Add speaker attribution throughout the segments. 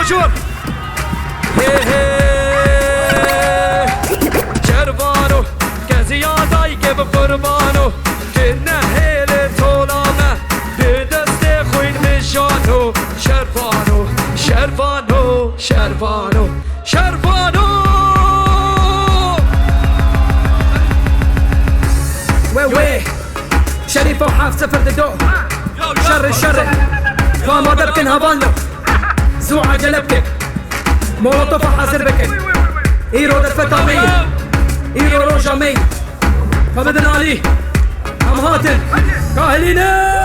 Speaker 1: جور هي جربانو كزيادة يجيب قربانو كنا هيل طولامه بدست خوين مجانو شربانو شربانو شربانو شربانو وي شريفة وحاف سفر دو شر الشر فما دركن هبانو زوعة جلبتك مولوتوف حاصر بك ايرو دفتا مي ايرو روجا مي فبدن علي هم هاتن كاهلينه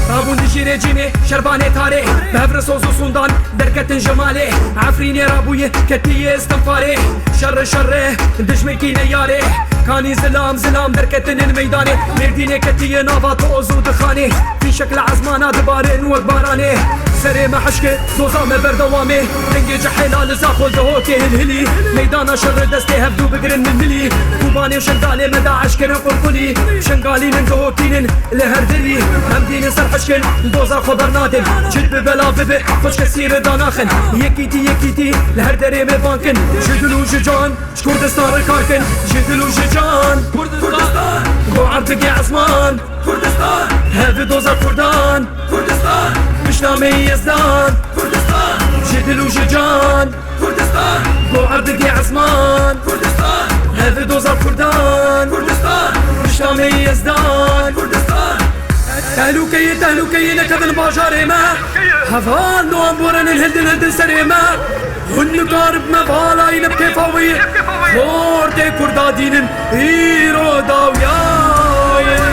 Speaker 1: رابون دجي رجيمي شرباني تاري بهفر صوصو سندان دركتن جمالي عفريني رابوي كتية استنفاري شر شر دجمي كيني ياري كاني زلام زلام دركتن الميداني مرديني كتية نافات اوزو دخاني في شكل عزمانا دبارين وكباراني سري ما حشكي دوزا ما بردوامي دنجي جحيلا لزاخو دهوكي الهلي ميدانا شر دستي هفدو بقرن من ملي كوباني وشنقالي مدى عشكرن قرقلي شنقالي ننقوكين لهردري همدين سر حشكن دوزا خبر نادم جد ببلا ببي خوش كسير داناخن يكيتي لهردري مبانكن جدلو ججان شكردستان ركاركن جدلو ججان كردستان بو عربقي عزمان كردستان هذا دوزا كردان كردستان مشنامي يزدان كردستان جدل وججان كردستان بو عربقي عزمان كردستان هذا دوزا كردان كردستان مشنامي يزدان كردستان تهلوكي نكذ الباجاري ما هفان دو انبورن الهلدن سريما هن قارب مفالا ينب كيفاوي خورتي كردا دينن ايرو داويا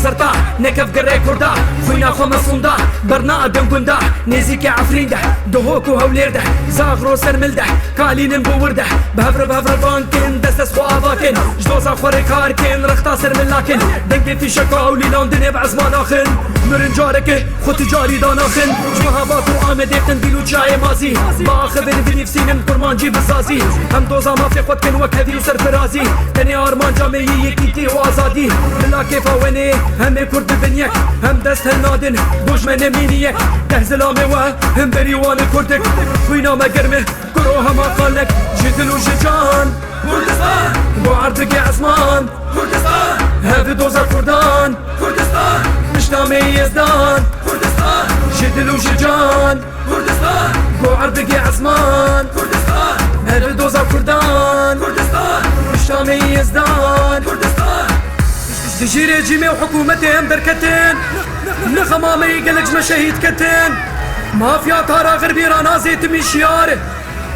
Speaker 1: زرطا نكف قري كردا خوينا خو مصوندا برنا ادم قندا نزيكي عفرينده دهوكو هوليرده زاغرو سرملده كالين بورده بهفر بانكن دستس خو افاكن جدوزا خوري كاركن رختا سرملاكن دنكي في شكا وليلان دنيا بعزمان اخن مرنجارك خو تجاري داناخن جمها باتو آمديتن ديلو جاي مازي باخبر بنفسين قرمان جيب الزازي هم دوزا ما في خود كن وكذي سرفرازي تني ارمان جامي يكيتي وازادي بلا كيفا ويني همي كرد بنيك هم دست هالنادن بوش من مينيك تهزلامي وهم بريوان كردك خوينا ما قرمه كروها ما قالك جدل وججان كردستان بو عرضك عزمان كردستان هذا دوزا كردان كردستان مشنامي يزدان كردستان جدل وججان كردستان بو عرضك عزمان كردستان هذا دوزا كردان كردستان مشنامي يزدان كردستان تجي رجيمي وحكومتهم بركتين نخمامي قلق مشاهيد كتين مافيا تارا غربي رانا زيت مشيار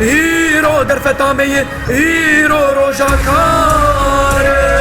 Speaker 1: هيرو درفتامي هيرو روجا كار